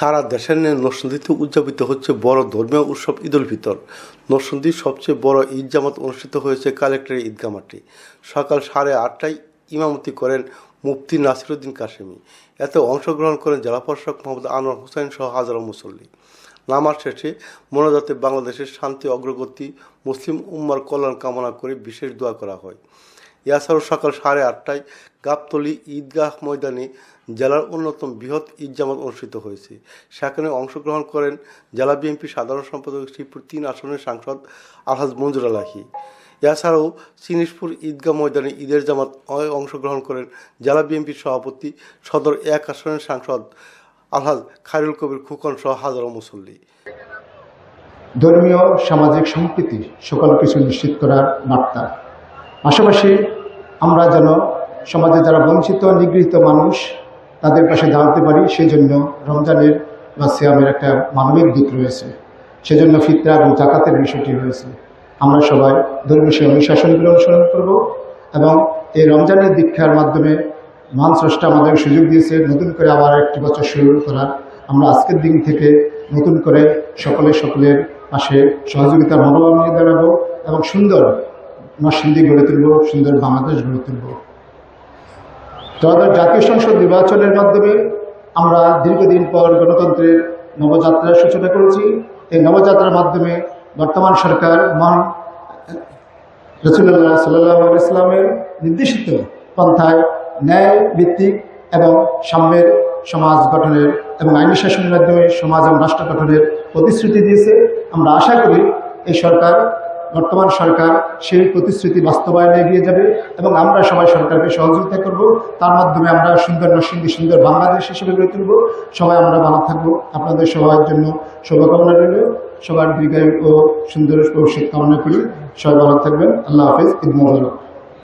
সারা দেশের ন্যায় নরসিংদীতে উদযাপিত হচ্ছে বড় ধর্মীয় উৎসব ঈদ উল ফিতর। নরসিংদীর সবচেয়ে বড় ঈদ জামাত অনুষ্ঠিত হয়েছে কালেক্টরের ঈদগাহ মাঠে। সকাল 8:30টায় ইমামতি করেন মুফতি নাসিরউদ্দিন কাশেমি। এতে অংশগ্রহণ করেন জেলা প্রশাসক মোহাম্মদ আনোয়ার হোসেন সহ হাজারো মুসল্লি। নামাজ শেষে মোনাজাতে বাংলাদেশের শান্তি, অগ্রগতি, মুসলিম উম্মার কল্যাণ কামনা করে বিশেষ দোয়া করা হয়। এছাড়াও সকাল 8:30টায় গাবতলী ঈদগাহ ময়দানে জেলার অন্যতম বৃহৎ ঈদ জামাত অনুষ্ঠিত হয়েছে। সেখানে অংশগ্রহণ করেন জেলা বিএনপি সাধারণ সম্পাদক শ্রীপুর 3 আসনের সাংসদ আলহাজ মঞ্জুর আলাহি। এছাড়াও সিনিসপুর ঈদগাহ ময়দানে ঈদের জামাত অংশগ্রহণ করেন জেলা বিএনপির সভাপতি, সদর 1 আসনের সাংসদ আলহাজ খায়রুল কবির খোকন সহ হাজারো মুসল্লি। ধর্মীয় সামাজিক সম্প্রীতি সকল কিছু নিশ্চিত করার বার্তা। পাশাপাশি আমরা যেন সমাজে যারা বঞ্চিত নিগৃহীত মানুষ তাদের পাশে দাঁড়াতে পারি, সেই জন্য রমজানের বা সিয়ামের একটা মানবিক দিক রয়েছে। সেজন্য ফিতরা এবং জাকাতের বিষয়টি রয়েছে। আমরা সবাই ধর্মীয় সেই অনুশাসনগুলো অনুসরণ করব এবং এই রমজানের দীক্ষার মাধ্যমে মহান স্রষ্টা আমাদের সুযোগ দিয়েছে নতুন করে আবার একটি বছর শুরু করার। আমরা আজকের দিন থেকে নতুন করে সকলের পাশে সহযোগিতার মনোভাব নিয়ে দাঁড়াবো এবং সুন্দর নরসিংদী গড়ে তুলব, সুন্দর বাংলাদেশ গড়ে তুলব। জাতীয় সংসদ নির্বাচনের মাধ্যমে আমরা দীর্ঘদিন পর গণতন্ত্রের নবযাত্রার সূচনা করেছি। এই নবযাত্রার মাধ্যমে বর্তমান সরকার মহান রাসূলুল্লাহ সাল্লাল্লাহু আলাইহি ওয়াসাল্লামের নির্দেশিত পন্থায় ন্যায় ভিত্তিক এবং সাম্যের সমাজ গঠনের এবং আইনি শাসনের মাধ্যমে সমাজ এবং রাষ্ট্র গঠনের প্রতিশ্রুতি দিয়েছে। আমরা আশা করি এই সরকার, বর্তমান সরকার সেই প্রতিশ্রুতি বাস্তবায়নে এগিয়ে যাবে এবং আমরা সবাই সরকারকে সহযোগিতা করব। তার মাধ্যমে আমরা সুন্দর নরসিংদী, সুন্দর বাংলাদেশ হিসেবে গড়ে তুলব। সবাই আমরা ভালো থাকবো। আপনাদের সবার জন্য শুভকামনা রইল। সবার দীর্ঘায়ু ও সুন্দর ভবিষ্যৎ কামনা করি। সবাই ভালো থাকবেন। আল্লাহ হাফেজ। ঈদ মোবারক।